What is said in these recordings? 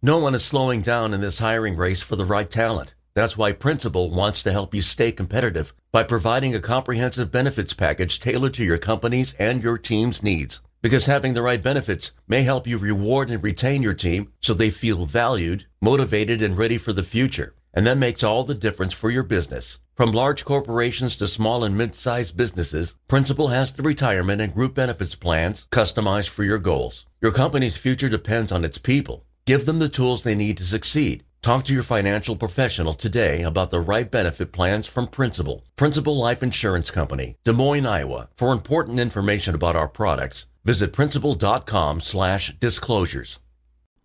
No one is slowing down in this hiring race for the right talent. That's why Principal wants to help you stay competitive by providing a comprehensive benefits package tailored to your company's and your team's needs. Because having the right benefits may help you reward and retain your team so they feel valued, motivated, and ready for the future. And that makes all the difference for your business. From large corporations to small and mid-sized businesses, Principal has the retirement and group benefits plans customized for your goals. Your company's future depends on its people. Give them the tools they need to succeed. Talk to your financial professional today about the right benefit plans from Principal. Principal Life Insurance Company, Des Moines, Iowa. For important information about our products, visit principal.com/disclosures.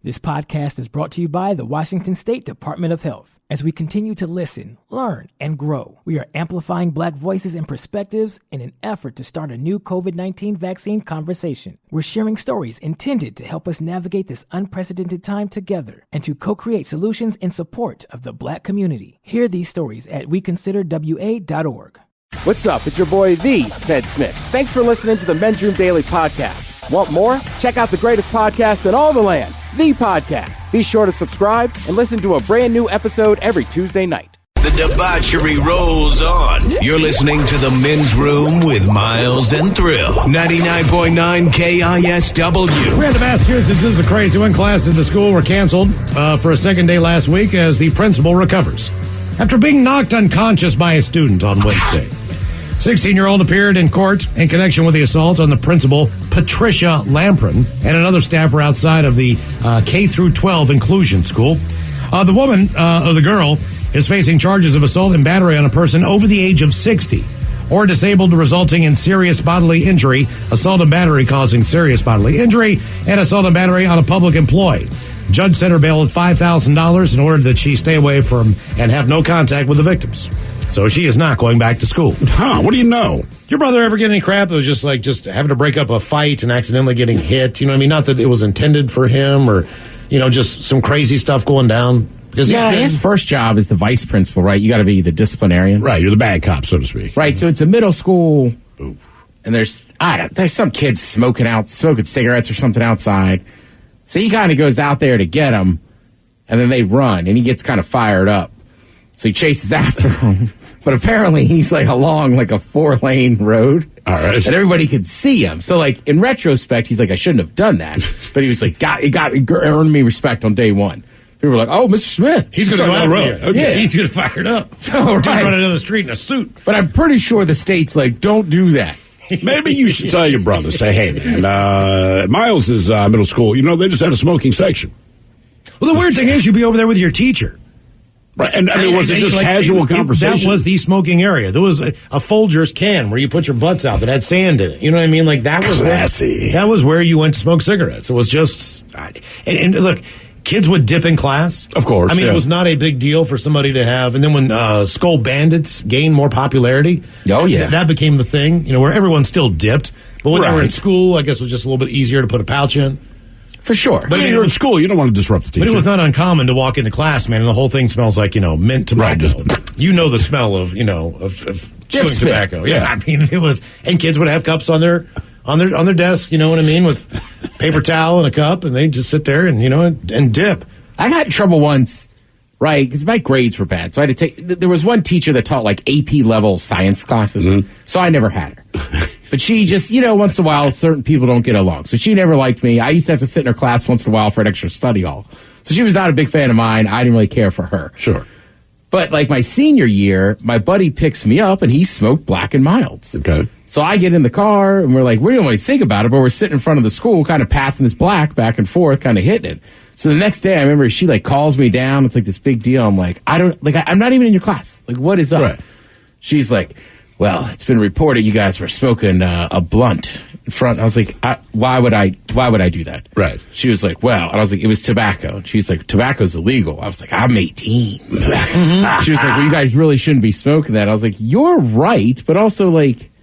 This podcast is brought to you by the Washington State Department of Health. As we continue to listen, learn, and grow, we are amplifying Black voices and perspectives in an effort to start a new COVID-19 vaccine conversation. We're sharing stories intended to help us navigate this unprecedented time together and to co-create solutions in support of the Black community. Hear these stories at weconsiderwa.org. What's up? It's your boy, The Ted Smith. Thanks for listening to the Men's Room Daily Podcast. Want more? Check out the greatest podcast in all the land, The Podcast. Be sure to subscribe and listen to a brand new episode every Tuesday night. The debauchery rolls on. You're listening to the Men's Room with Miles and Thrill. 99.9 KISW. Random Massachusetts is a crazy one. Classes at the school were canceled for a second day last week as the principal recovers after being knocked unconscious by a student on Wednesday. 16-year-old appeared in court in connection with the assault on the principal, Patricia Lamprin, and another staffer outside of the K-12 inclusion school. The woman, or the girl, is facing charges of assault and battery on a person over the age of 60 or disabled resulting in serious bodily injury, assault and battery causing serious bodily injury, and assault and battery on a public employee. Judge set her bail at $5,000 in order that she stay away from and have no contact with the victims. So she is not going back to school. Huh, what do you know? Your brother ever get any crap that was just having to break up a fight and accidentally getting hit? You know what I mean? Not that it was intended for him or, just some crazy stuff going down. Yeah, his first job is the vice principal, right? You got to be the disciplinarian. Right, you're the bad cop, so to speak. Right, so it's a middle school, and there's some kids smoking cigarettes or something outside. So he kind of goes out there to get them, and then they run, and he gets kind of fired up. So he chases after them. But apparently he's along a 4-lane road. All right. And everybody could see him. So in retrospect, he's I shouldn't have done that. But he was it earned me respect on day one. People were like, oh, Mr. Smith. He's going to go on the road. Okay. Yeah. He's going to fire it up. So, right. Running down the street in a suit. But I'm pretty sure the state's don't do that. Maybe you should tell your brother, say, hey, man, Miles is middle school. They just had a smoking section. Well, the weird thing is you'd be over there with your teacher. Right, and was it just casual conversation? That was the smoking area. There was a Folgers can where you put your butts out that had sand in it. You know what I mean? That was classy. That was where you went to smoke cigarettes. It was just, and look, kids would dip in class. Of course. It was not a big deal for somebody to have. And then when Skull Bandits gained more popularity, that became the thing. Where everyone still dipped, but when they were in school, I guess it was just a little bit easier to put a pouch in. For sure. But you're in school, you don't want to disrupt the teacher. But it was not uncommon to walk into class, man, and the whole thing smells like, mint tobacco. Right. The smell of chewing tobacco. Yeah. It was, and kids would have cups on their desk, you know what I mean, with paper towel and a cup, and they'd just sit there and, and dip. I got in trouble once, right, because my grades were bad. So I had to there was one teacher that taught AP level science classes, so I never had her. But she just, once in a while, certain people don't get along. So she never liked me. I used to have to sit in her class once in a while for an extra study hall. So she was not a big fan of mine. I didn't really care for her. Sure. But my senior year, my buddy picks me up and he smoked Black and Milds. Okay. So I get in the car and we're we don't really think about it, but we're sitting in front of the school kind of passing this Black back and forth, kind of hitting it. So the next day I remember she calls me down. It's this big deal. I'm I'm not even in your class. What is up? Right. She's well, it's been reported you guys were smoking a blunt in front. I was why would I do that? Right. She was well, and I was it was tobacco. And she's tobacco's illegal. I was I'm 18. She was well, you guys really shouldn't be smoking that. I was you're right, but also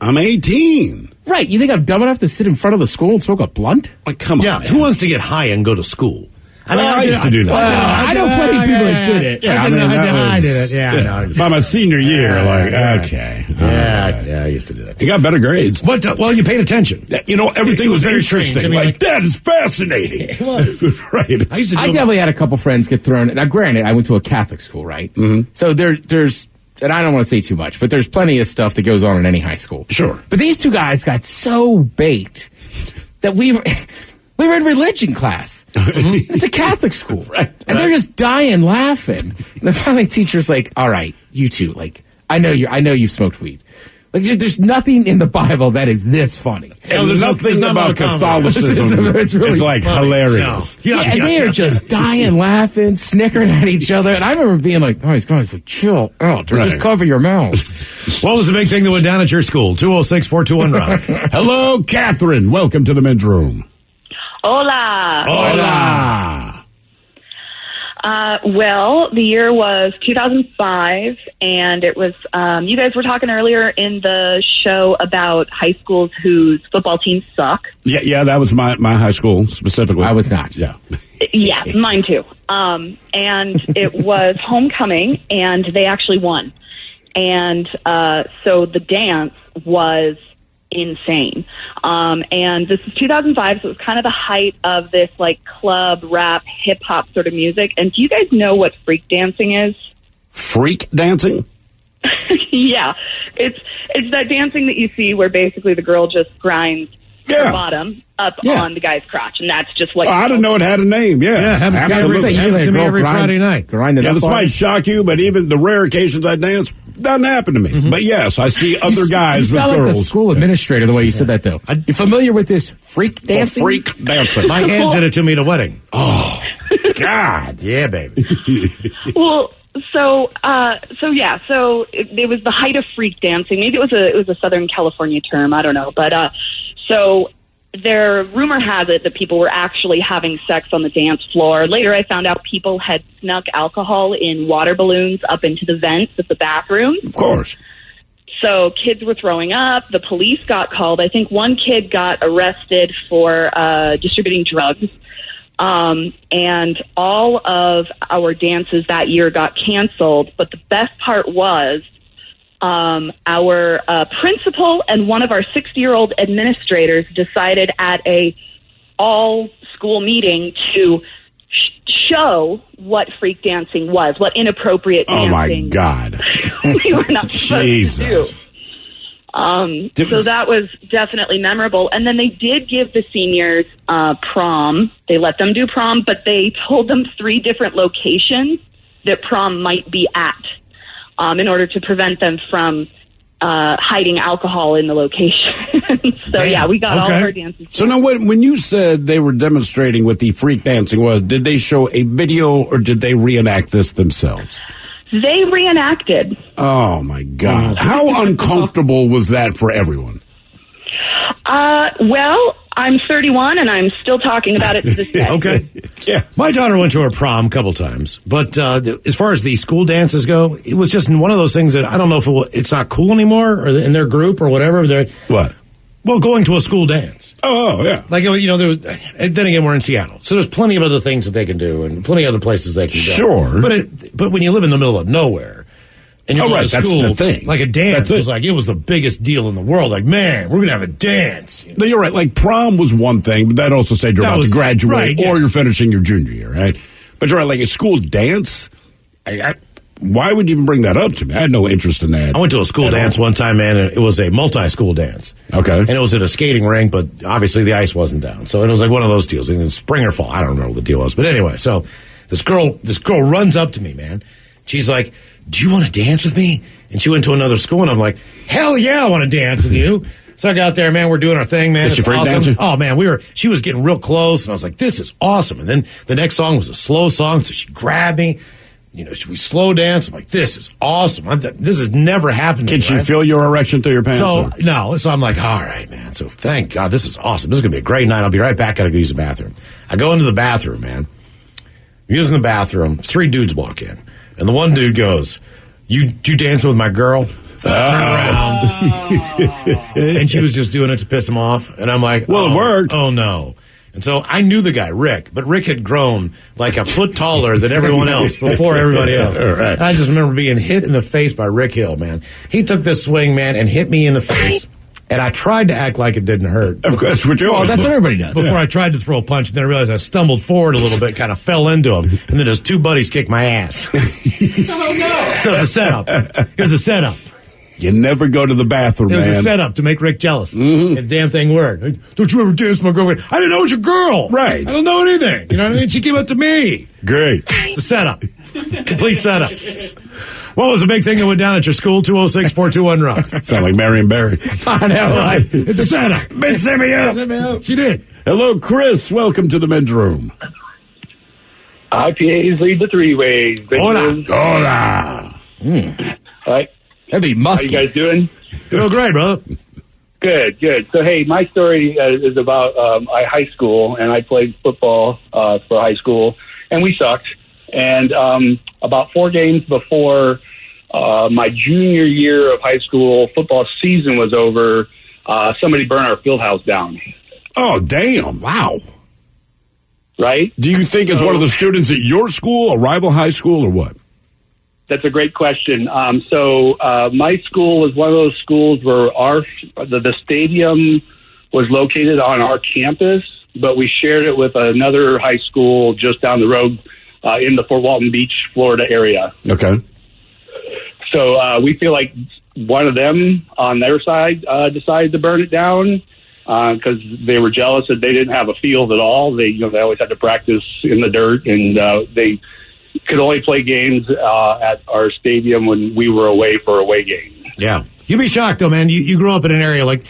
I'm 18. Right. You think I'm dumb enough to sit in front of the school and smoke a blunt? Come on. Yeah, man. who wants to get high and go to school? I used to do that. I know plenty of people that did it. Yeah, I did it. Yeah. By my senior year, okay. I used to do that. You got better grades. But, you paid attention. Everything was very interesting. strange. I mean, that is fascinating. It was. Right. I definitely had a couple friends get thrown. Now, granted, I went to a Catholic school, right? Mm-hmm. So there's, and I don't want to say too much, but there's plenty of stuff that goes on in any high school. Sure. But these two guys got so baked that we were in religion class. Mm-hmm. It's a Catholic school. Right. And they're just dying laughing. And the finally teacher's like, all right, you two, like, I know you've smoked weed. Like, there's nothing in the Bible that is this funny. And there's nothing about Catholicism. It's really like funny. Hilarious. No. And they are just dying, laughing, snickering at each other. And I remember being like, oh, guys, like, chill out. Or just cover your mouth. What was the big thing that went down at your school? 206-421-ROCK. Hello, Catherine. Welcome to the men's room. Hola. Hola. Well, the year was 2005, and it was, you guys were talking earlier in the show about high schools whose football teams suck. Yeah, that was my high school specifically. I was not. Yeah. Yeah, mine too. And it was homecoming, and they actually won. And so the dance was insane. And this is 2005, so it was kind of the height of this like club, rap, hip hop sort of music. And do you guys know what freak dancing is? Freak dancing? Yeah. It's that dancing that you see where basically the girl just grinds her bottom up on the guy's crotch, and that's just what I didn't know it had a name. happens to me every Friday night. This might shock you, but even the rare occasions I dance, doesn't happen to me. Mm-hmm. But yes, I see other guys you with sound girls. Like the school administrator, the way you said that, though. You familiar with this freak dancing? Freak dancing. My aunt did it to me at a wedding. Oh, God. Yeah, baby. Well, so it was the height of freak dancing. Maybe it was a Southern California term. I don't know. But so rumor has it that people were actually having sex on the dance floor. Later, I found out people had snuck alcohol in water balloons up into the vents of the bathrooms. Of course. So kids were throwing up. The police got called. I think one kid got arrested for distributing drugs. And all of our dances that year got canceled. But the best part was our principal and one of our 60-year-old administrators decided at a all-school meeting to show what freak dancing was, what inappropriate dancing. Oh, my God. We were not supposed to do. So that was definitely memorable. And then they did give the seniors prom. They let them do prom, but they told them 3 different locations that prom might be at in order to prevent them from hiding alcohol in the location. So, yeah, we got all of our dances. So now when you said they were demonstrating what the freak dancing was, did they show a video or did they reenact this themselves? They reenacted. Oh, my God. How uncomfortable was that for everyone? Well, I'm 31, and I'm still talking about it to this day. Okay. Yeah. My daughter went to her prom a couple times, but as far as the school dances go, it was just one of those things that I don't know if it's not cool anymore or in their group or whatever. What? Well, going to a school dance. Oh, yeah. Like, there was, and then again, we're in Seattle, so there's plenty of other things that they can do and plenty of other places they can go. Sure. But when you live in the middle of nowhere, and you're going to school, that's the thing. Like a dance was like, it was the biggest deal in the world. Like, man, we're going to have a dance. No, you're right. Like, prom was one thing, but that also said you're about to graduate or you're finishing your junior year, right? But you're right, like a school dance, why would you even bring that up to me? I had no interest in that. I went to a school dance one time, man, and it was a multi-school dance. Okay. And it was at a skating rink, but obviously the ice wasn't down. So it was like one of those deals. In spring or fall, I don't know what the deal was. But anyway, so this girl runs up to me, man. She's like, do you want to dance with me? And she went to another school, and I'm like, hell yeah, I want to dance with you. So I got there, man, we're doing our thing, man. Is she it's freak awesome. dancing? Oh, man, she was getting real close, and I was like, this is awesome. And then the next song was a slow song, so she grabbed me. Should we slow dance? I'm like, this is awesome. This has never happened to me. Can she feel your erection through your pants? So I'm like, all right, man. So thank God, this is awesome. This is going to be a great night. I'll be right back. Got to go use the bathroom. I go into the bathroom, man. I'm using the bathroom. 3 dudes walk in. And the one dude goes, you dancing with my girl? And I turn around. And she was just doing it to piss him off. And I'm like, well, it worked. Oh, no. And so I knew the guy, Rick, but Rick had grown like a foot taller than everyone else before everybody else. Right. I just remember being hit in the face by Rick Hill, man. He took this swing, man, and hit me in the face. And I tried to act like it didn't hurt. Of course, that's what you always That's what everybody does. Before I tried to throw a punch, and then I realized I stumbled forward a little bit, kind of fell into him, and then his two buddies kicked my ass. Oh, no. So it was a setup. It was a setup. You never go to the bathroom, It was man. a setup to make Rick jealous. And the damn thing worked. Don't you ever dance with my girlfriend? I didn't know it was your girl. Right. I don't know anything. You know what I mean? She came up to me. Great. It's a setup. Complete setup. What was the big thing that went down at your school? 206-421-ROCK. Sound like Marion Barry. I know, right? It's a setup. Bitch, send me up. She did. Hello, Chris. Welcome to the men's room. IPAs lead the three ways. Hola. Hola. All right. That'd be How musky. you guys doing? Doing great, brother. Good. So, hey, my story is about high school, and I played football for high school, and we sucked. And about 4 games before my junior year of high school football season was over, somebody burned our field house down. Oh, damn. Wow. Right? Do you think it's one of the students at your school, a rival high school, or what? That's a great question. So my school was one of those schools where the stadium was located on our campus, but we shared it with another high school just down the road in the Fort Walton Beach, Florida area. Okay. So we feel like one of them on their side decided to burn it down because they were jealous that they didn't have a field at all. They always had to practice in the dirt, and they could only play games at our stadium when we were away for away games. Yeah. You'd be shocked, though, man. You grew up in an area like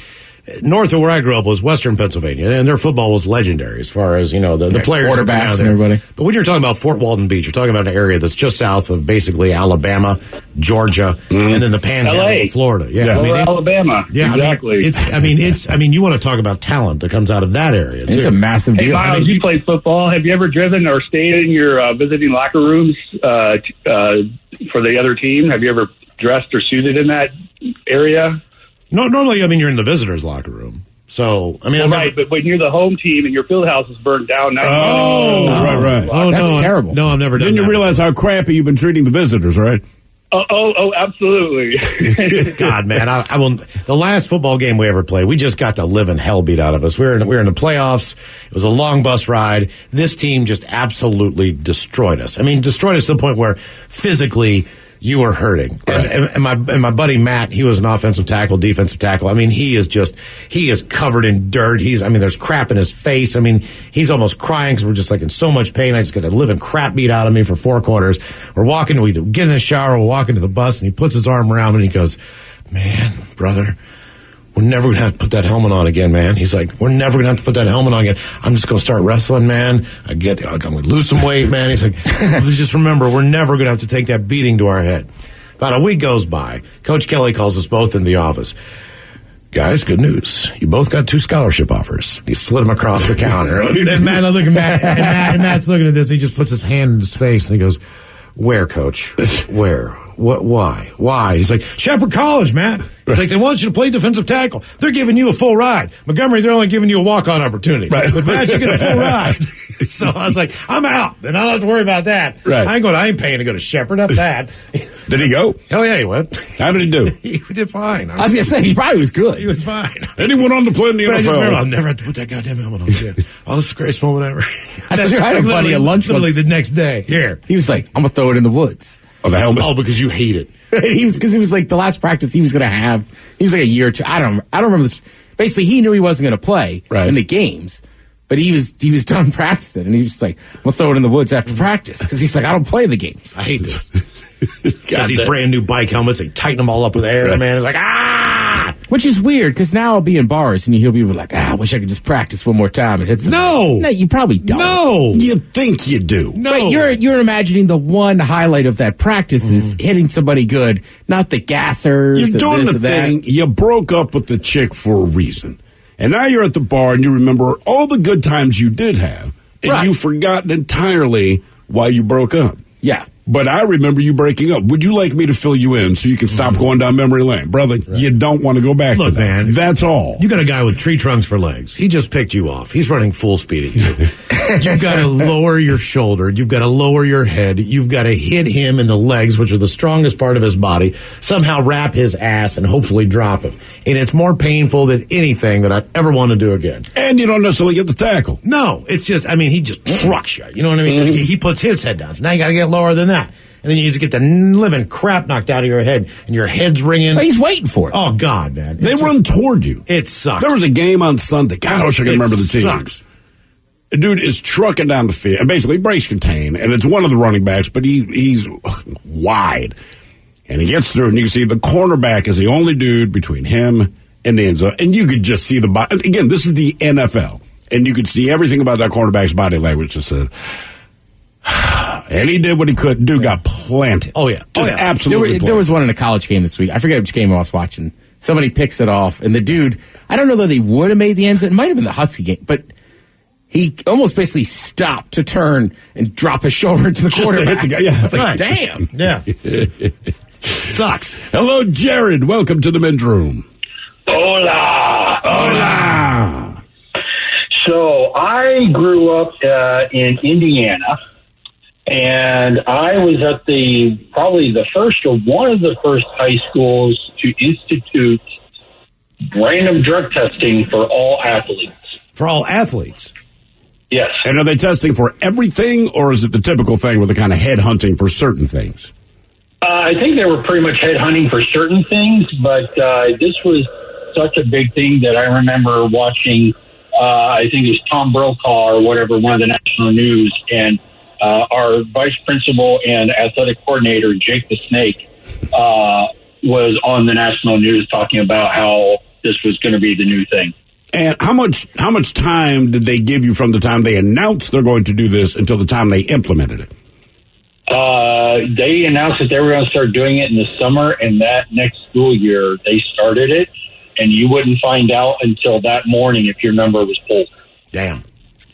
north of where I grew up was Western Pennsylvania, and their football was legendary as far as, the players. Quarterbacks and everybody. But when you're talking about Fort Walton Beach, you're talking about an area that's just south of basically Alabama, Georgia, and then the panhandle LA. of Florida. Yeah. Lower Alabama. Yeah, exactly. You want to talk about talent that comes out of that area, too. It's a massive Hey, deal. Miles, you played football. Have you ever driven or stayed in your visiting locker rooms for the other team? Have you ever dressed or suited in that area? No, normally, you're in the visitors' locker room. So, Right, but when you're the home team and your field house is burned down, now Right. Oh, That's no, terrible. No, I've never done Then that. you realize how crappy you've been treating the visitors, right? Oh, absolutely. God, man, I will. The last football game we ever played, we just got the living hell beat out of us. We were in the playoffs. It was a long bus ride. This team just absolutely destroyed us. Destroyed us to the point where physically you were hurting. Right. And my buddy Matt, he was an offensive tackle, defensive tackle. He is covered in dirt. There's crap in his face. He's almost crying because we're just like in so much pain. I just got the living crap beat out of me for 4 quarters. We get in the shower, we're walking to the bus, and he puts his arm around me and he goes, "Man, brother, we're never going to have to put that helmet on again, man." He's like, "We're never going to have to put that helmet on again. I'm just going to start wrestling, man. I'm going to lose some weight, man." He's like, "Just remember, we're never going to have to take that beating to our head." About a week goes by. Coach Kelly calls us both in the office. "Guys, good news. You both got 2 scholarship offers." He slid them across the counter. And Matt, I look at Matt, and Matt's looking at this. He just puts his hand in his face, and he goes, "Where, Coach? Where? What? Why?" He's like, "Shepherd College, Matt." He's like, "They want you to play defensive tackle. They're giving you a full ride. Montgomery, they're only giving you a walk-on opportunity. Right. But Matt, you get a full ride." So I was like, "I'm out. And I don't have to worry about that. Right. I ain't paying to go to Shepherd. Up that." Did he go? Hell yeah, he went. How did he do? He did fine. I was going to say, he probably was good. He was fine. And he went on to play in the But I just remember, I'll NFL. never have to put that goddamn helmet on again. Oh, this is the greatest moment ever. That's right. I had a buddy at lunch Literally once. the next day. Here. He was like, "I'm going to throw it in the woods." Oh, the helmet. Oh, because you hate it. Because he was like the last practice he was going to have. He was like a year or two. I don't remember this. Basically, he knew he wasn't going to play Right. in the games, but he was done practicing, and he was just like, "We'll throw it in the woods after practice," because he's like, "I don't play the games." I hate this. Got these brand new bike helmets. They tighten them all up with air, man. It's like, Which is weird because now I'll be in bars and you hear people like, "I wish I could just practice one more time and hit some." No, you probably don't. No, You think you do. no. But you're imagining the one highlight of that practice is hitting somebody good, not the gassers. You're and doing this the and that. thing. You broke up with the chick for a reason. And now you're at the bar and you remember all the good times you did have. And Right. you've forgotten entirely why you broke up. Yeah. But I remember you breaking up. Would you like me to fill you in so you can stop going down memory lane? Brother, you don't want to go back to that. Man, that's all. You got a guy with tree trunks for legs. He just picked you off. He's running full speed at you. You've got to lower your shoulder. You've got to lower your head. You've got to hit him in the legs, which are the strongest part of his body, somehow wrap his ass and hopefully drop him. And it's more painful than anything that I'd ever want to do again. And you don't necessarily get the tackle. No, it's just, he just trucks you. You know what I mean? He puts his head down. So now you got to get lower than that. And then you just get the living crap knocked out of your head, and your head's ringing. Well, he's waiting for it. Oh, God, man. They run toward you. It sucks. There was a game on Sunday. God, I wish I could remember the team. Sucks. A dude is trucking down the field, and basically breaks contain, and it's one of the running backs, but he's wide. And he gets through, and you can see the cornerback is the only dude between him and the end zone. And you could just see the body. Again, this is the NFL, and you could see everything about that cornerback's body language that said... And he did what he could. Dude got planted. Oh, yeah. Just absolutely planted. There was one in a college game this week. I forget which game I was watching. Somebody picks it off, and the dude, I don't know that he would have made the end zone. It might have been the Husky game, but he almost basically stopped to turn and drop his shoulder into the quarterback. Hit the guy. Yeah. I was like, Right. damn. Yeah. Sucks. Hello, Jared. Welcome to the men's room. Hola. Hola. So I grew up in Indiana, and I was at probably the first or one of the first high schools to institute random drug testing for all athletes. For all athletes? Yes. And are they testing for everything, or is it the typical thing with the kind of head hunting for certain things? I think they were pretty much headhunting for certain things, but this was such a big thing that I remember watching. I think it was Tom Brokaw or whatever, one of the national news, and our vice principal and athletic coordinator, Jake the Snake, was on the national news talking about how this was going to be the new thing. And how much time did they give you from the time they announced they're going to do this until the time they implemented it? They announced that they were going to start doing it in the summer, and that next school year they started it, and you wouldn't find out until that morning if your number was pulled. Damn.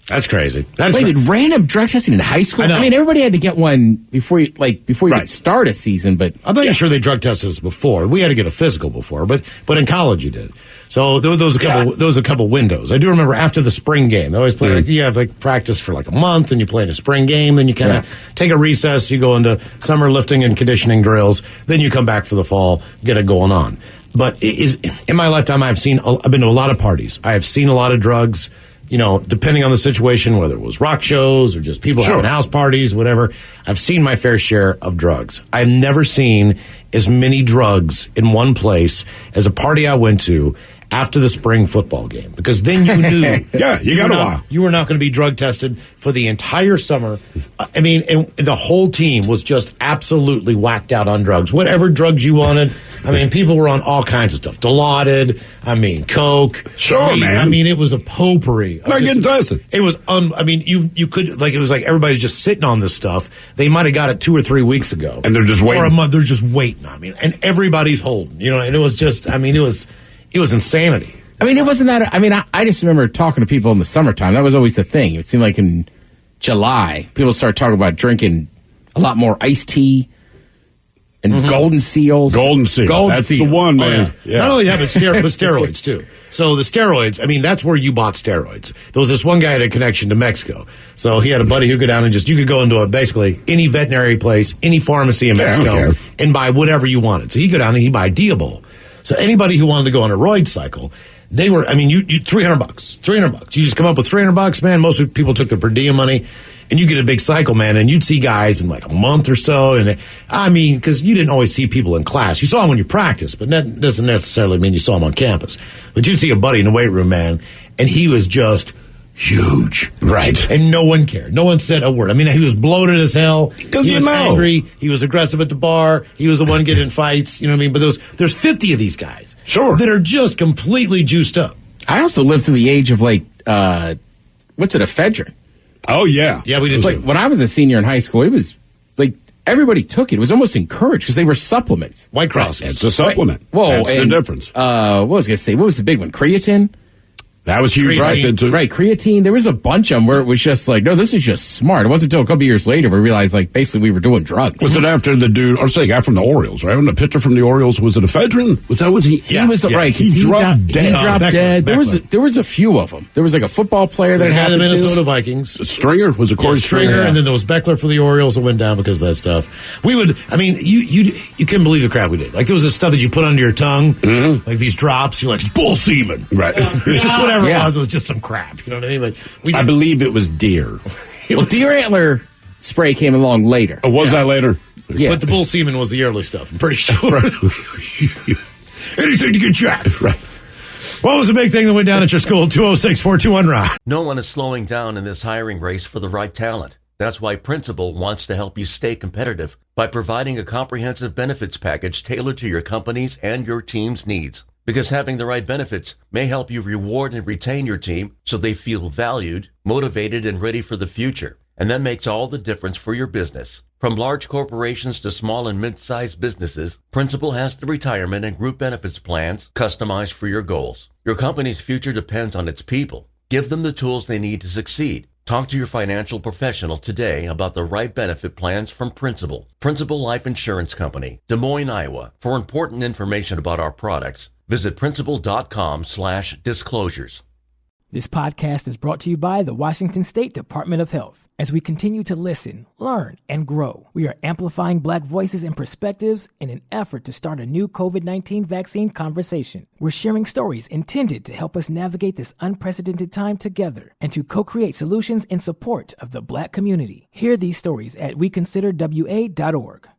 That's crazy. Wait, did random drug testing in high school? I mean, everybody had to get one before you could start a season, but... I'm not even sure they drug tested us before. We had to get a physical before, but in college you did. So there was a couple windows. I do remember after the spring game, they always play, you have practice for a month, and you play in a spring game, then you kind of take a recess, you go into summer lifting and conditioning drills, then you come back for the fall, get it going on. But in my lifetime, I've been to a lot of parties. I have seen a lot of drugs. Depending on the situation, whether it was rock shows or just people having house parties, whatever, I've seen my fair share of drugs. I've never seen as many drugs in one place as a party I went to after the spring football game, because then you knew. You got a while. You were not going to be drug tested for the entire summer. And the whole team was just absolutely whacked out on drugs. Whatever drugs you wanted. People were on all kinds of stuff. Dilaudid, coke. Sure, man. It was a potpourri. Not getting tested. It was, you could, it was like everybody's just sitting on this stuff. They might have got it 2 or 3 weeks ago. And they're just waiting. Or a month, they're just waiting. And everybody's holding, and it was just, it was insanity. It wasn't that. I just remember talking to people in the summertime. That was always the thing. It seemed like in July, people started talking about drinking a lot more iced tea and Golden Seal. Golden Seal. That's the one, man. Oh, yeah. Not only that, but steroids, too. So the steroids, that's where you bought steroids. There was this one guy had a connection to Mexico. So he had a buddy who could go down and you could go into basically any veterinary place, any pharmacy in Mexico, and buy whatever you wanted. So he'd go down and he'd buy Diabol. So anybody who wanted to go on a roid cycle, they were, you $300. You just come up with $300, man. Most people took their per diem money, and you get a big cycle, man, and you'd see guys in a month or so. And because you didn't always see people in class. You saw them when you practiced, but that doesn't necessarily mean you saw them on campus. But you'd see a buddy in the weight room, man, and he was just huge. Right. And no one cared. No one said a word. He was bloated as hell. He was angry. He was aggressive at the bar. He was the one getting in fights. But there's 50 of these guys. Sure. That are just completely juiced up. I also lived through the age of ephedrine. Oh, yeah. Yeah, we did. When I was a senior in high school, it was everybody took it. It was almost encouraged because they were supplements. White Crosses. It's a supplement. Whoa, that's the difference. What was I going to say? What was the big one? Creatine? That was huge right then, too. Right, creatine. There was a bunch of them where it was just like, no, this is just smart. It wasn't until a couple years later we realized, like, basically we were doing drugs. Was it after the dude, or say, guy from the Orioles, right? When the pitcher from the Orioles, was it ephedrine? Was he? He was, right. He dropped dead. He dropped dead. There was a few of them. There was like a football player that had the Minnesota Vikings. Stringer? Was it Corey Stringer? And then there was Beckler for the Orioles that went down because of that stuff. We would, I mean, you couldn't believe the crap we did. Like, there was this stuff that you put under your tongue, like these drops. You're like, it's bull semen. Right. Just whatever it was just some crap. You know what I mean? But I believe it was deer. Well, deer antler spray came along later. Oh, was that later? Yeah. But the bull semen was the early stuff, I'm pretty sure. Anything to get jacked. Right. What was the big thing that went down at your school? 206-421-ROCK. No one is slowing down in this hiring race for the right talent. That's why Principal wants to help you stay competitive by providing a comprehensive benefits package tailored to your company's and your team's needs. Because having the right benefits may help you reward and retain your team so they feel valued, motivated, and ready for the future. And that makes all the difference for your business. From large corporations to small and mid-sized businesses, Principal has the retirement and group benefits plans customized for your goals. Your company's future depends on its people. Give them the tools they need to succeed. Talk to your financial professional today about the right benefit plans from Principal. Principal Life Insurance Company, Des Moines, Iowa. For important information about our products, visit principal.com/disclosures. This podcast is brought to you by the Washington State Department of Health. As we continue to listen, learn, and grow, we are amplifying Black voices and perspectives in an effort to start a new COVID-19 vaccine conversation. We're sharing stories intended to help us navigate this unprecedented time together and to co-create solutions in support of the Black community. Hear these stories at weconsiderwa.org.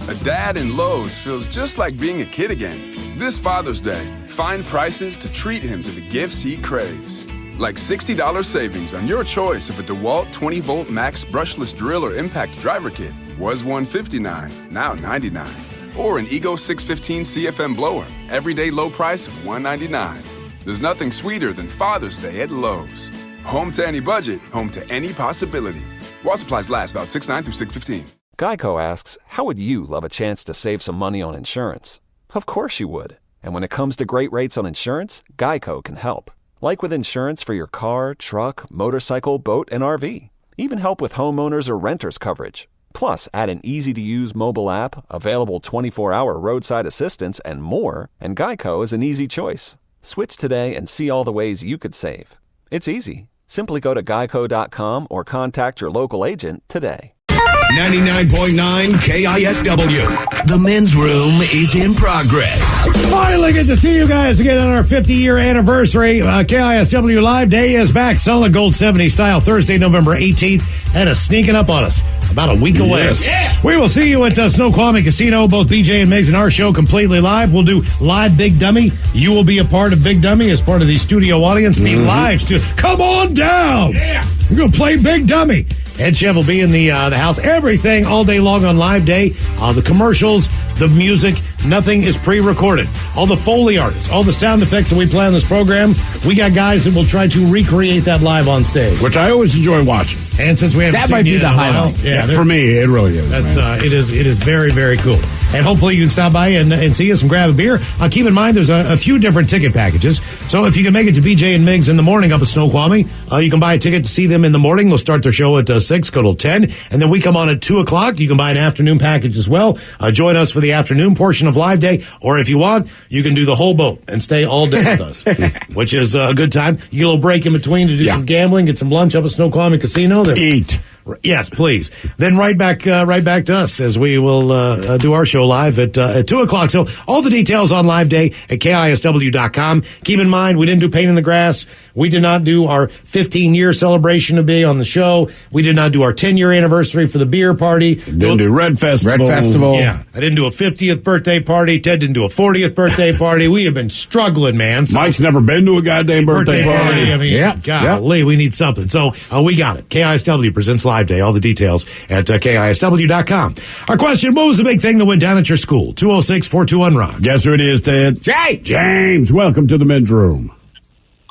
A dad in Lowe's feels just like being a kid again. This Father's Day, find prices to treat him to the gifts he craves. Like $60 savings on your choice of a DeWalt 20-volt max brushless drill or impact driver kit. Was $159, now $99. Or an Ego 615 CFM blower, everyday low price of $199. There's nothing sweeter than Father's Day at Lowe's. Home to any budget, home to any possibility. While supplies last, about 6/9 through 6/15. Geico asks, how would you love a chance to save some money on insurance? Of course you would. And when it comes to great rates on insurance, Geico can help. Like with insurance for your car, truck, motorcycle, boat, and RV. Even help with homeowners or renters coverage. Plus, add an easy-to-use mobile app, available 24-hour roadside assistance, and more, and Geico is an easy choice. Switch today and see all the ways you could save. It's easy. Simply go to geico.com or contact your local agent today. 99.9 KISW. The men's room is in progress. Finally get to see you guys again on our 50-year anniversary. KISW Live Day is back. Solid Gold 70 style Thursday, November 18th. And it's sneaking up on us. About a week away. Yes. Yeah. We will see you at Snoqualmie Casino. Both BJ and Migs and our show completely live. We'll do live Big Dummy. You will be a part of Big Dummy as part of the studio audience. Be live to come on down. Yeah. We're going to play Big Dummy. Ed Chev will be in the house. Everything all day long on Live Day. The commercials, the music, nothing is pre-recorded. All the Foley artists, all the sound effects that we play on this program, we got guys that will try to recreate that live on stage. Which I always enjoy watching. And since we haven't that seen might be the highlight. Yeah, for me, it really is. That's it is very, very cool. And hopefully you can stop by and see us and grab a beer. Keep in mind there's a few different ticket packages. So if you can make it to BJ and Migs in the morning up at Snoqualmie, you can buy a ticket to see them in the morning. They'll start their show at 6, go till 10. And then we come on at 2 o'clock. You can buy an afternoon package as well. Join us for the afternoon portion of Live Day. Or if you want, you can do the whole boat and stay all day with us, which is a good time. You get a little break in between to do some gambling, get some lunch up at Snoqualmie Casino. Then eat. Yes, please. Then right back to us as we will do our show live at 2 o'clock. So all the details on Live Day at KISW.com. Keep in mind, we didn't do Pain in the Grass. We did not do our 15-year celebration to be on the show. We did not do our 10-year anniversary for the beer party. Didn't do Red Festival. Yeah. I didn't do a 50th birthday party. Ted didn't do a 40th birthday party. We have been struggling, man. So Mike's never been to a goddamn birthday party. I mean, golly, we need something. So we got it. KISW presents Live Day. All the details at KISW.com. Our question, what was the big thing that went down at your school? 206-421-ROCK. Guess who it is, Ted? James, welcome to the men's room.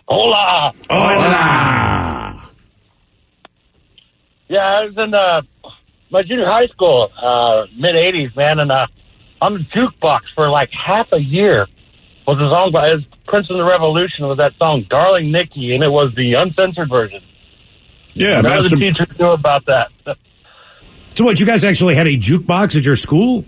Hola. Hola. Yeah, I was in my junior high school, mid-'80s, man, and on the jukebox for like half a year was a song by Prince and the Revolution was that song, Darling Nikki, and it was the uncensored version. Yeah, none of the teachers knew about that. So what, you guys actually had a jukebox at your school?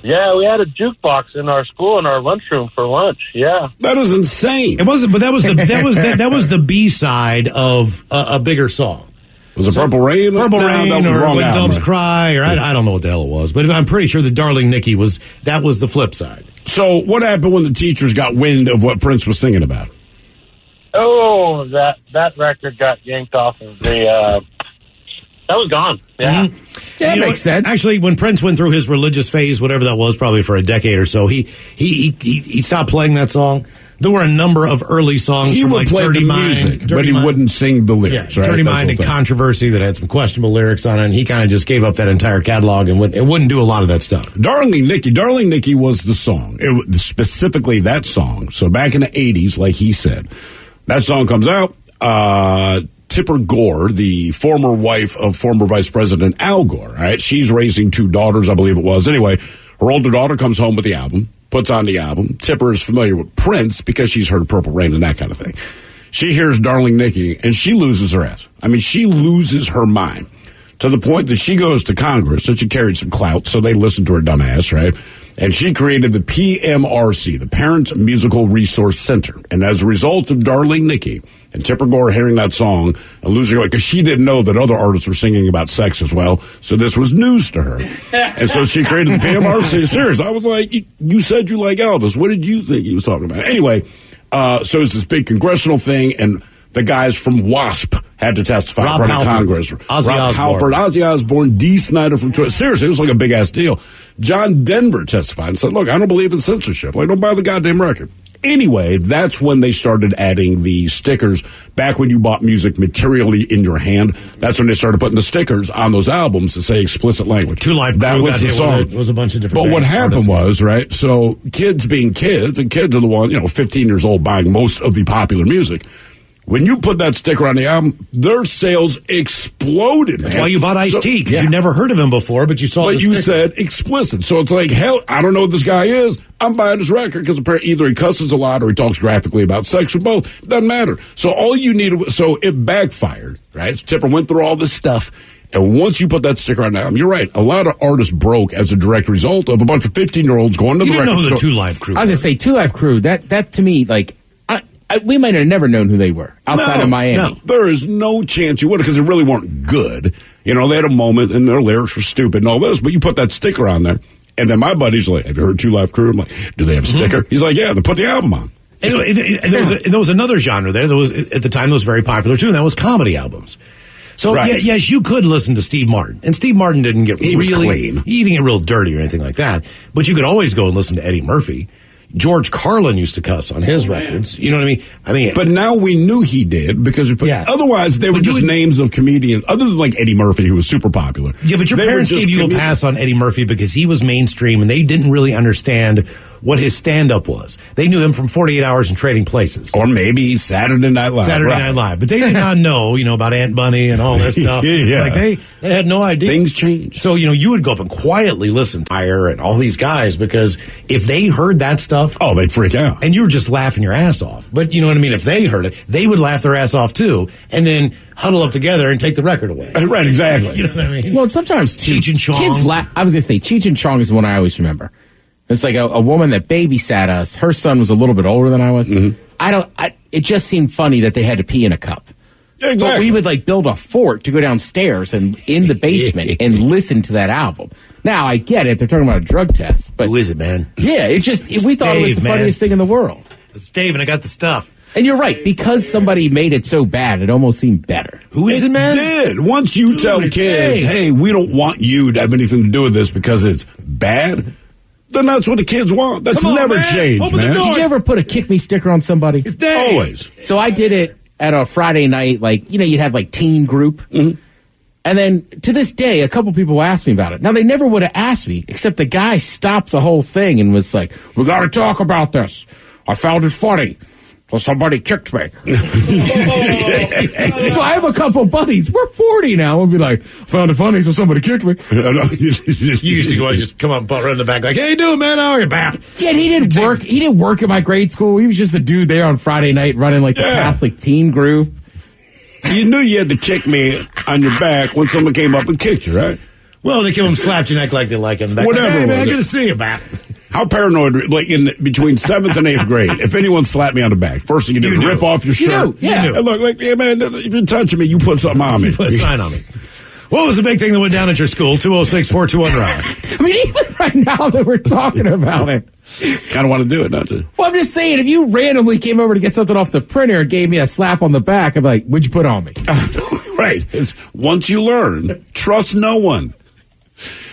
Yeah, we had a jukebox in our school in our lunchroom for lunch. Yeah, that is insane. It wasn't, but that was the B side of a bigger song. Was it Purple Rain? Purple Rain, or When Doves right? Cry, or I don't know what the hell it was, but I'm pretty sure the Darling Nikki was the flip side. So what happened when the teachers got wind of what Prince was singing about? Oh, that record got yanked off of the. That was gone. Yeah, that makes sense. Actually, when Prince went through his religious phase, whatever that was, probably for a decade or so, he stopped playing that song. There were a number of early songs. He from would like play Dirty the Mind, music, but he wouldn't sing the lyrics. Yeah, right? Dirty Mind and Controversy that had some questionable lyrics on it. And he kind of just gave up that entire catalog and wouldn't do a lot of that stuff. Darling Nikki was the song. Specifically that song. So back in the 80s, like he said, that song comes out. Tipper Gore, the former wife of former Vice President Al Gore, right? She's raising 2 daughters, I believe it was. Anyway, her older daughter comes home with the album, puts on the album. Tipper is familiar with Prince because she's heard Purple Rain and that kind of thing. She hears Darling Nikki, and she loses her ass. I mean, she loses her mind to the point that she goes to Congress, and she carried some clout, so they listened to her dumb ass, right? And she created the PMRC, the Parent Musical Resource Center. And as a result of Darling Nikki and Tipper Gore hearing that song and losing her, because she didn't know that other artists were singing about sex as well, so this was news to her. And so she created the PMRC. Serious, I was like, you said you like Elvis. What did you think he was talking about? Anyway, so it's this big congressional thing, and the guys from WASP had to testify in front of Congress. Rob Halford, Ozzy Osbourne, Dee Snider from Twitter. Seriously, it was like a big-ass deal. John Denver testified and said, look, I don't believe in censorship. Like, don't buy the goddamn record. Anyway, that's when they started adding the stickers. Back when you bought music materially in your hand, that's when they started putting the stickers on those albums to say explicit language. Two Live Crew, that was the song. It was a bunch of different. But what happened was, right, so kids being kids, and kids are the one, 15 years old buying most of the popular music. When you put that sticker on the album, their sales exploded. That's why you bought Ice-T, because you never heard of him before, but you saw the sticker. But you said explicit. So it's like, hell, I don't know what this guy is. I'm buying his record because apparently either he cusses a lot or he talks graphically about sex or both. Doesn't matter. So all you needed, so it backfired, right? So Tipper went through all this stuff. And once you put that sticker on the album, you're right. A lot of artists broke as a direct result of a bunch of 15-year-olds going to the record store. You didn't know the Two Live Crew. I was going to say, Two Live Crew, that to me, like, we might have never known who they were outside of Miami. No, there is no chance you would, because they really weren't good. They had a moment and their lyrics were stupid and all this, but you put that sticker on there. And then my buddy's like, have you heard Two Live Crew? I'm like, do they have a sticker? He's like, yeah, then put the album on. And there was another genre there that was, at the time, that was very popular too, and that was comedy albums. So, yes, you could listen to Steve Martin. And Steve Martin didn't get he was clean. He didn't get real dirty or anything like that. But you could always go and listen to Eddie Murphy. George Carlin used to cuss on his records. You know what I mean? But now we knew he did because otherwise they were just names of comedians, other than like Eddie Murphy, who was super popular. Yeah, but your parents gave you a pass on Eddie Murphy because he was mainstream and they didn't really understand what his stand-up was. They knew him from 48 Hours and Trading Places. Or maybe Saturday Night Live. Night Live. But they did not know, about Aunt Bunny and all that stuff. Yeah. Like, they had no idea. Things change. So, you would go up and quietly listen to Fire and all these guys, because if they heard that stuff... Oh, they'd freak out. And you were just laughing your ass off. But you know what I mean? If they heard it, they would laugh their ass off too, and then huddle up together and take the record away. Right, exactly. You know what I mean? Well, sometimes Cheech and Chong. Kids I was going to say, Cheech and Chong is the one I always remember. It's like a woman that babysat us. Her son was a little bit older than I was. Mm-hmm. It just seemed funny that they had to pee in a cup. Yeah, exactly. But we would build a fort to go downstairs and in the basement and listen to that album. Now I get it; they're talking about a drug test. But who is it, man? Yeah, we thought it was the funniest thing in the world. It's Dave, and I got the stuff. And you're right, because somebody made it so bad, it almost seemed better. Who is it, man? Did. Once you tell kids, hey, we don't want you to have anything to do with this because it's bad, then that's what the kids want. That's never changed, man. Did you ever put a kick me sticker on somebody? It's Dave. Always. So I did it at a Friday night, you'd have teen group. Mm-hmm. And then to this day, a couple people asked me about it. Now, they never would have asked me, except the guy stopped the whole thing and was like, we got to talk about this. I found it funny. Well, somebody kicked me. So I have a couple buddies. We're 40 now. We'll be like, found it funny, so somebody kicked me. You used to go and just come up and run in the back like, "Hey, you doing, man? How are you, Bap?" Yeah, and he didn't work. He didn't work at my grade school. He was just a dude there on Friday night running like the Catholic teen group. You knew you had to kick me on your back when someone came up and kicked you, right? Well, they came and slapped your neck like they like him. Whatever. Hey, man, good to see you, Bap. How paranoid, like between 7th and 8th grade, if anyone slapped me on the back, first thing you do is rip off your shirt. Yeah. And look, like, yeah, man, if you're touching me, you put something on me. You put a sign on me. What was the big thing that went down at your school? 206-421-ROCK. I mean, even right now that we're talking about it. Kind of want to do it, not to. Well, I'm just saying, if you randomly came over to get something off the printer and gave me a slap on the back, I'm like, what'd you put on me? Right. It's, once you learn, trust no one.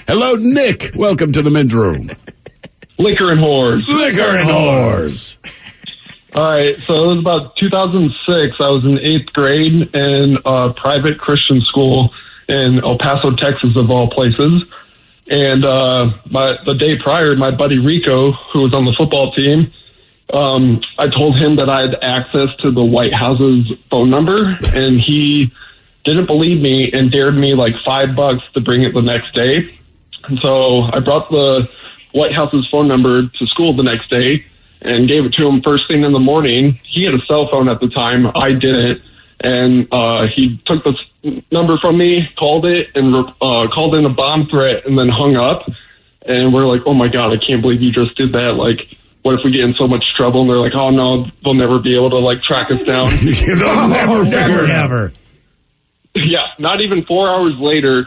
Hello, Nick. Welcome to the men's room. Liquor and whores. Liquor and whores. All right, so it was about 2006. I was in 8th grade in a private Christian school in El Paso, Texas, of all places. And the day prior, my buddy Rico, who was on the football team, I told him that I had access to the White House's phone number, and he didn't believe me and dared me like $5 to bring it the next day. And so I brought the White House's phone number to school the next day and gave it to him first thing in the morning. He had a cell phone at the time. I didn't. And he took the number from me, called it, and called in a bomb threat and then hung up. And we're like, oh, my God, I can't believe you just did that. Like, what if we get in so much trouble? And they're like, oh, no, they'll never be able to, like, track us down. They'll never. Yeah, not even 4 hours later,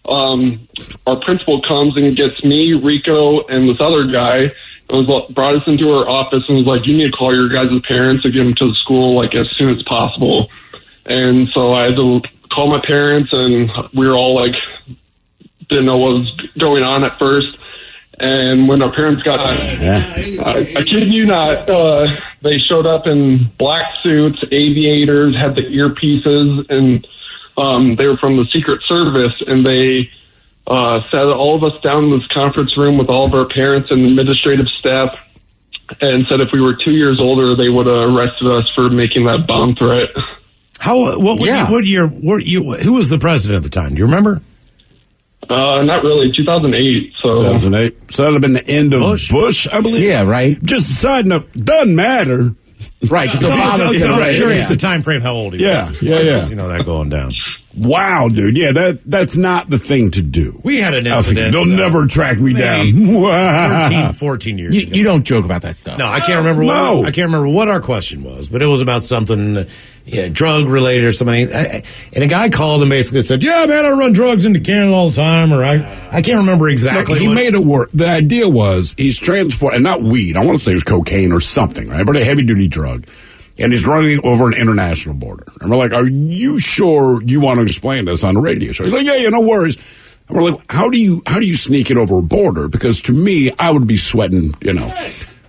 our principal comes and gets me, Rico, and this other guy. Brought us into her office and was like, you need to call your guys' parents and get them to the school like as soon as possible. And so I had to call my parents, and we were all like, didn't know what was going on at first. And when our parents got, I kid you not, they showed up in black suits, aviators, had the earpieces, and they were from the Secret Service, and they sat all of us down in this conference room with all of our parents and administrative staff, and said if we were 2 years older, they would have arrested us for making that bomb threat. What year were you? Who was the president at the time? Do you remember? Not really. 2008. So 2008. So that would have been the end of Bush, I believe. Yeah, right. Just a side note, doesn't matter. Right, because I was curious the time frame, how old he was. Yeah. You know that going down. Wow, dude. Yeah, that's not the thing to do. We had an incident. They'll never track me down. 13, 14 years ago. You don't joke about that stuff. No, I can't remember. I can't remember what our question was, but it was about something drug related or something. And a guy called and basically said, "Yeah, man, I run drugs into Canada all the time." Or I can't remember exactly. No, he made it work. The idea was he's transporting, and not weed. I want to say it was cocaine or something, right? But a heavy duty drug. And he's running over an international border. And we're like, are you sure you want to explain this on the radio show? He's like, yeah, no worries. And we're like, how do you sneak it over a border? Because to me, I would be sweating,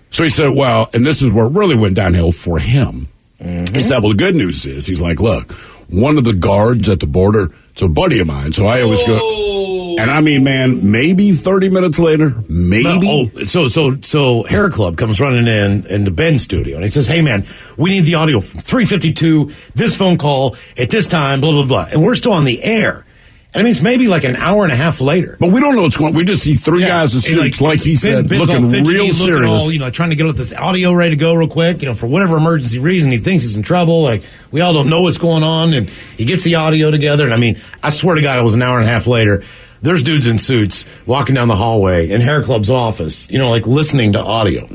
So he said, well, and this is where it really went downhill for him. Mm-hmm. He said, well, the good news is, he's like, look, one of the guards at the border, it's a buddy of mine. So I always go, and I mean, man, maybe 30 minutes later, maybe. So Hair Club comes running in the Ben's studio, and he says, hey, man, we need the audio from 352, this phone call at this time, blah, blah, blah. And we're still on the air. And I mean, it's maybe like an hour and a half later. But we don't know what's going on. We just see three guys in suits, like he said, looking real serious. All, trying to get this audio ready to go real quick, for whatever emergency reason. He thinks he's in trouble. Like, we all don't know what's going on. And he gets the audio together. And I mean, I swear to God, it was an hour and a half later. There's dudes in suits walking down the hallway in Hair Club's office, like listening to audio.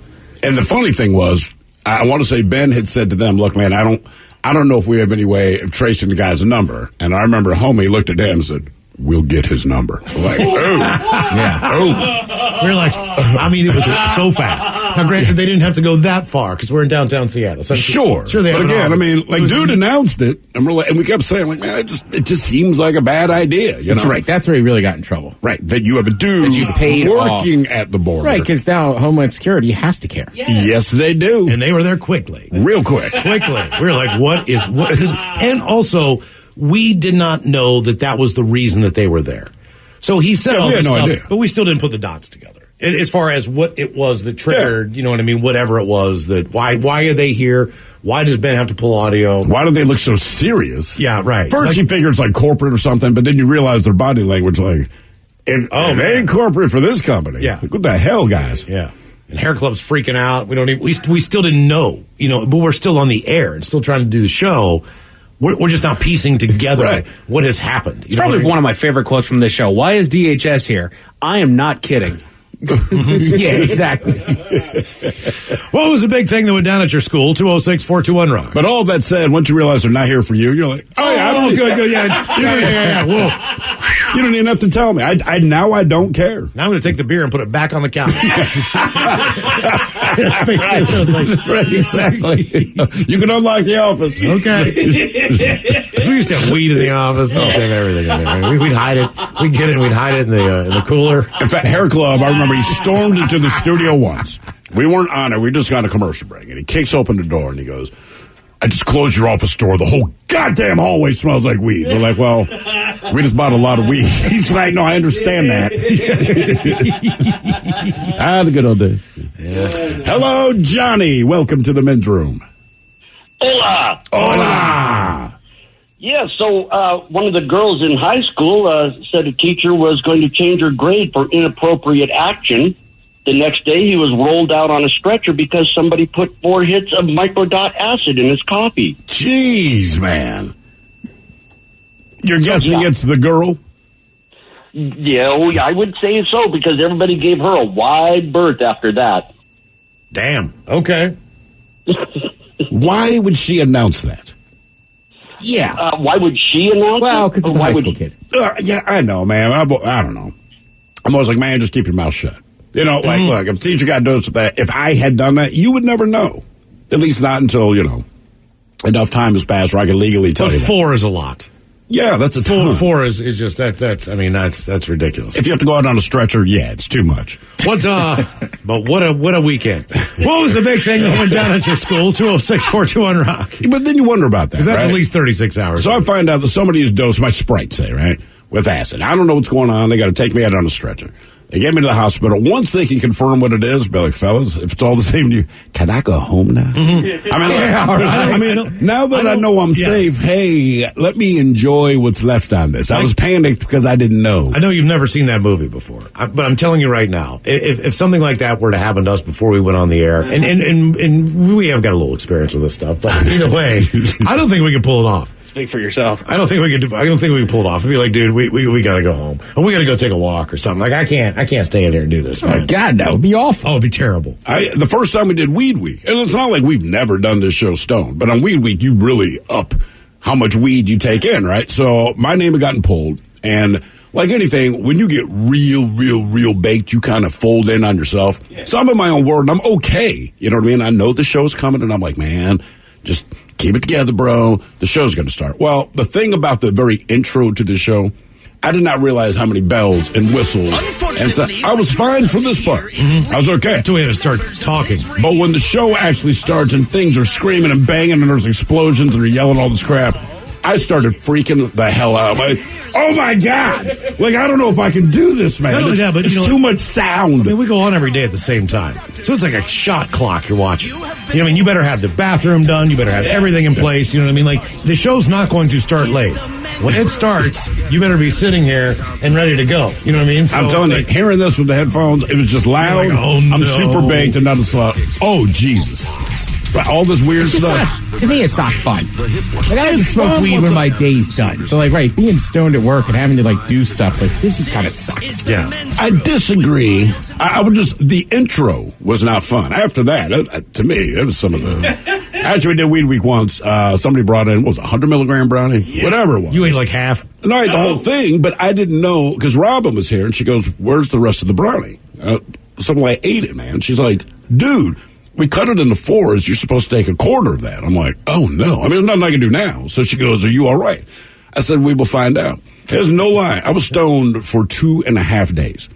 And the funny thing was, I want to say Ben had said to them, look, man, I don't know if we have any way of tracing the guy's number. And I remember homie looked at him and said, we'll get his number. Like, oh. Yeah. Oh. We're like, I mean, it was so fast. Now, granted, they didn't have to go that far because we're in downtown Seattle. So sure. They but again, I mean, like, dude announced it, and we kept saying, like, man, it just seems like a bad idea. That's right. That's where he really got in trouble. Right. That you have a dude working at the border. Right, because now Homeland Security has to care. Yes, they do. And they were there quickly. Real quick. Quickly. We were like, what is, and also, we did not know that was the reason that they were there. So he said all this stuff, but we still didn't put the dots together. As far as what it was that triggered, you know what I mean? Whatever it was that, why are they here? Why does Ben have to pull audio? Why do they look so serious? Yeah, right. First you figure it's like corporate or something, but then you realize their body language like, it ain't corporate for this company. Yeah. Like, what the hell, guys? Yeah. And Hair Club's freaking out. We still didn't know, but we're still on the air and still trying to do the show. We're just not piecing together what has happened. It's probably one of my favorite quotes from this show. Why is DHS here? I am not kidding. Yeah, exactly. What was the big thing that went down at your school? 206-421-ROCK. But all that said, once you realize they're not here for you, you're like, good, yeah. Whoa. You don't even have to tell me. I don't care. Now I'm going to take the beer and put it back on the couch. Right, exactly. You can unlock the office. Okay. So we used to have weed in the office. We used to have everything in there. We'd hide it. We'd get it and we'd hide it in the cooler. In fact, Hair Club, I remember he stormed into the studio once. We weren't on it. We just got a commercial break. And he kicks open the door and he goes, I just closed your office door. The whole goddamn hallway smells like weed. We're like, well, we just bought a lot of weed. He's like, no, I understand that. The good old days. Yeah. Hello, Johnny. Welcome to the men's room. Hola. Hola. Yeah, so one of the girls in high school said a teacher was going to change her grade for inappropriate action. The next day, he was rolled out on a stretcher because somebody put 4 hits of microdot acid in his coffee. Jeez, man. You're guessing it's the girl? Yeah, I would say so because everybody gave her a wide berth after that. Damn. Okay. Why would she announce that? Yeah. Why would she announce it? Well, because it's a high school kid. Yeah, I know, man. I don't know. I'm always like, man, just keep your mouth shut. You know, like, look, if the teacher got dosed with that, if I had done that, you would never know. At least not until, enough time has passed where I can legally tell you that. 4 is a lot. Yeah, that's a ton. 4 is just that's ridiculous. If you have to go out on a stretcher, yeah, it's too much. But what a weekend. What was the big thing that went down at your school? 206-421-ROCK. But then you wonder about that, because that's right? at least 36 hours. So I find out that somebody has dosed my Sprite, say, right, with acid. I don't know what's going on. They got to take me out on a stretcher. They get me to the hospital. Once they can confirm what it is, be like, fellas, if it's all the same to you, can I go home now? Mm-hmm. Now that I know I'm safe, hey, let me enjoy what's left on this. I was panicked because I didn't know. I know you've never seen that movie before, but I'm telling you right now, if something like that were to happen to us before we went on the air, and we have got a little experience with this stuff, but either way, I don't think we can pull it off. Speak for yourself. I don't think we can pull it off. It'd be like, dude, we got to go home. Or we got to go take a walk or something. Like, I can't stay in here and do this. Man. Oh, God, that would be awful. Oh, it'd be terrible. The first time we did Weed Week, and it's not like we've never done this show stoned, but on Weed Week, you really up how much weed you take in, right? So my name had gotten pulled, and like anything, when you get real baked, you kind of fold in on yourself. Yeah. So I'm in my own world, and I'm okay. You know what I mean? I know the show's coming, and I'm like, man, just keep it together, bro. The show's going to start. Well, the thing about the very intro to the show, I did not realize how many bells and whistles. And so I was fine for this part. Mm-hmm. I was okay. Until we had to start talking. But when the show actually starts and things are screaming and banging and there's explosions and they're yelling all this crap, I started freaking the hell out. I'm like, oh my God. Like, I don't know if I can do this, man. It's too much sound. I mean, we go on every day at the same time. So it's like a shot clock you're watching. You know what I mean? You better have the bathroom done. You better have everything in place. You know what I mean? Like, the show's not going to start late. When it starts, you better be sitting here and ready to go. You know what I mean? So I'm telling you, hearing this with the headphones, it was just loud. Like, oh, no. I'm super baked and not a slut. Oh, Jesus. All this weird stuff. To me, it's not fun. Like, I like to smoke weed when my day's done. So, like, right, being stoned at work and having to, like, do stuff, like, this just kind of sucks. Yeah. I disagree. I would just, the intro was not fun. After that, to me, it was some of the, actually, we did Weed Week once. Somebody brought in, what was it, 100 milligram brownie? Yeah. Whatever it was. You ate like half? No, I ate the whole thing, but I didn't know, because Robin was here, and she goes, where's the rest of the brownie? So I ate it, man. She's like, dude, we cut it into 4s. You're supposed to take a quarter of that. I'm like, oh, no. I mean, there's nothing I can do now. So she goes, are you all right? I said, we will find out. There's no lie. I was stoned for 2.5 days.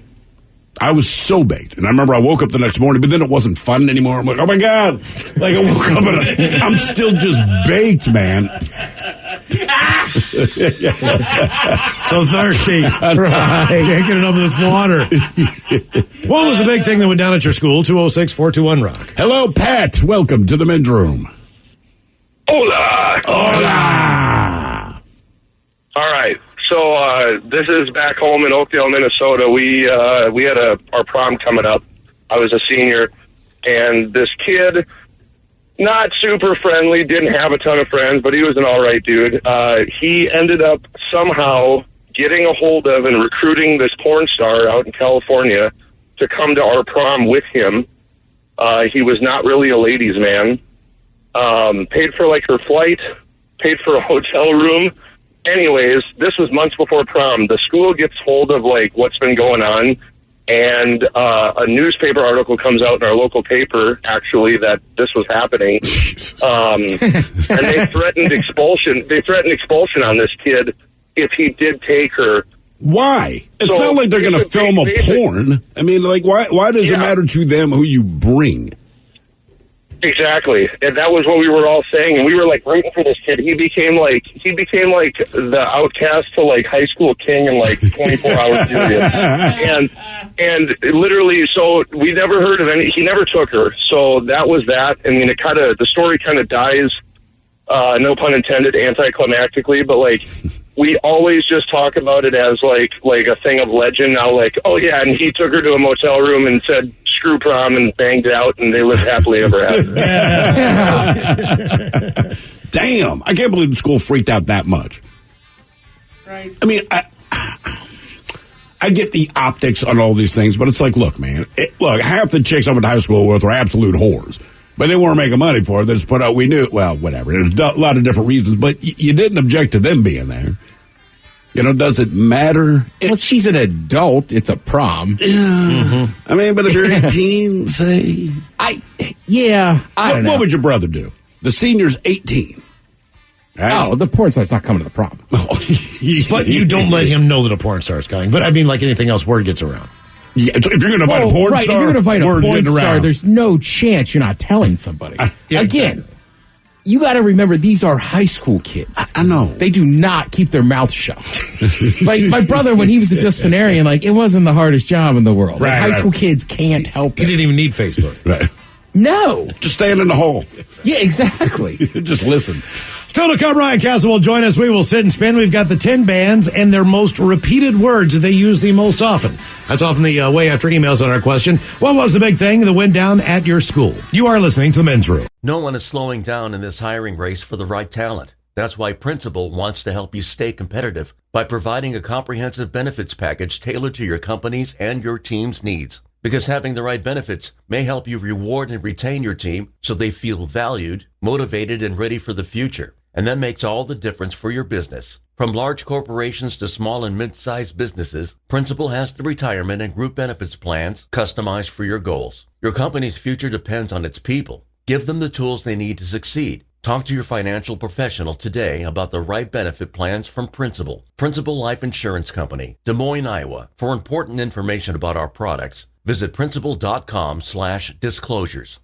I was so baked. And I remember I woke up the next morning, but then it wasn't fun anymore. I'm like, oh my God. Like I woke up and I'm still just baked, man. So thirsty. Right. Can't get enough of this water. What was the big thing that went down at your school? 206-421-ROCK. Hello, Pat. Welcome to the men's room. Hola. Hola. All right. So this is back home in Oakdale, Minnesota. We had our prom coming up. I was a senior, and this kid, not super friendly, didn't have a ton of friends, but he was an all right dude. He ended up somehow getting a hold of and recruiting this porn star out in California to come to our prom with him. He was not really a ladies' man. Paid for like her flight, paid for a hotel room. Anyways, this was months before prom. The school gets hold of like what's been going on, and a newspaper article comes out in our local paper actually that this was happening. And they threatened expulsion. They threatened expulsion on this kid if he did take her. Why? It's not like they're going to film a porn. I mean, like, why does it matter to them who you bring? Exactly, and that was what we were all saying, and we were like rooting for this kid. He became like the outcast to like high school king in like 24 hours period, and literally, so we never heard of any. He never took her, so that was that. I mean, the story kind of dies. No pun intended, anticlimactically, but like we always just talk about it as like a thing of legend now. Like, oh yeah, and he took her to a motel room and said screw prom and banged out, and they lived happily ever after. Damn, I can't believe the school freaked out that much. Right. I mean, I get the optics on all these things, but it's like, look, man, look, half the chicks I went to high school with were absolute whores. But they weren't making money for it. They just put out, we knew, well, whatever. There's a lot of different reasons, but you didn't object to them being there. You know, does it matter? Well, she's an adult. It's a prom. Yeah. Mm-hmm. I mean, but if you're 18, say. I don't know. What would your brother do? The senior's 18. Right? Oh, the porn star's not coming to the prom. But you don't let him know that a porn star's coming. But I mean, like anything else, word gets around. Yeah, if you're going to invite a porn star, if you're going to invite a porn star, there's no chance you're not telling somebody. Again, you got to remember these are high school kids. I know. They do not keep their mouth shut. Like my brother, when he was a disciplinarian, like it wasn't the hardest job in the world. Like, high school kids can't help it. He didn't even need Facebook. Right. No. Just stand in the hole. Yeah, exactly. Just listen. Still to come, Ryan Castle will join us. We will sit and spin. We've got the 10 bands and their most repeated words that they use the most often. That's often the way after emails on our question. What was the big thing that went down at your school? You are listening to the Men's Room. No one is slowing down in this hiring race for the right talent. That's why Principal wants to help you stay competitive by providing a comprehensive benefits package tailored to your company's and your team's needs. Because having the right benefits may help you reward and retain your team so they feel valued, motivated, and ready for the future. And that makes all the difference for your business. From large corporations to small and mid-sized businesses, Principal has the retirement and group benefits plans customized for your goals. Your company's future depends on its people. Give them the tools they need to succeed. Talk to your financial professional today about the right benefit plans from Principal. Principal Life Insurance Company, Des Moines, Iowa. For important information about our products, visit principal.com/disclosures.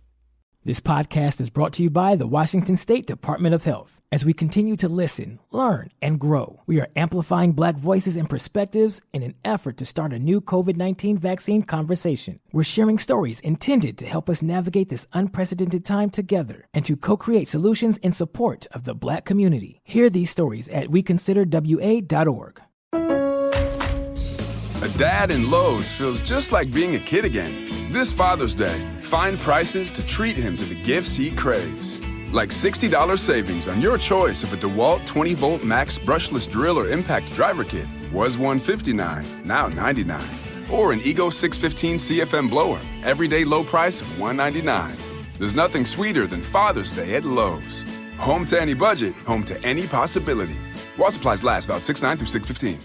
This podcast is brought to you by the Washington State Department of Health. As we continue to listen, learn, and grow, we are amplifying Black voices and perspectives in an effort to start a new COVID-19 vaccine conversation. We're sharing stories intended to help us navigate this unprecedented time together and to co-create solutions in support of the Black community. Hear these stories at weconsiderwa.org. A dad in Lowe's feels just like being a kid again. This Father's Day, find prices to treat him to the gifts he craves. Like $60 savings on your choice of a DeWalt 20-volt max brushless drill or impact driver kit. Was $159, now $99. Or an Ego 615 CFM blower, everyday low price of $199. There's nothing sweeter than Father's Day at Lowe's. Home to any budget, home to any possibility. While supplies last, about 6/9 through 6/15.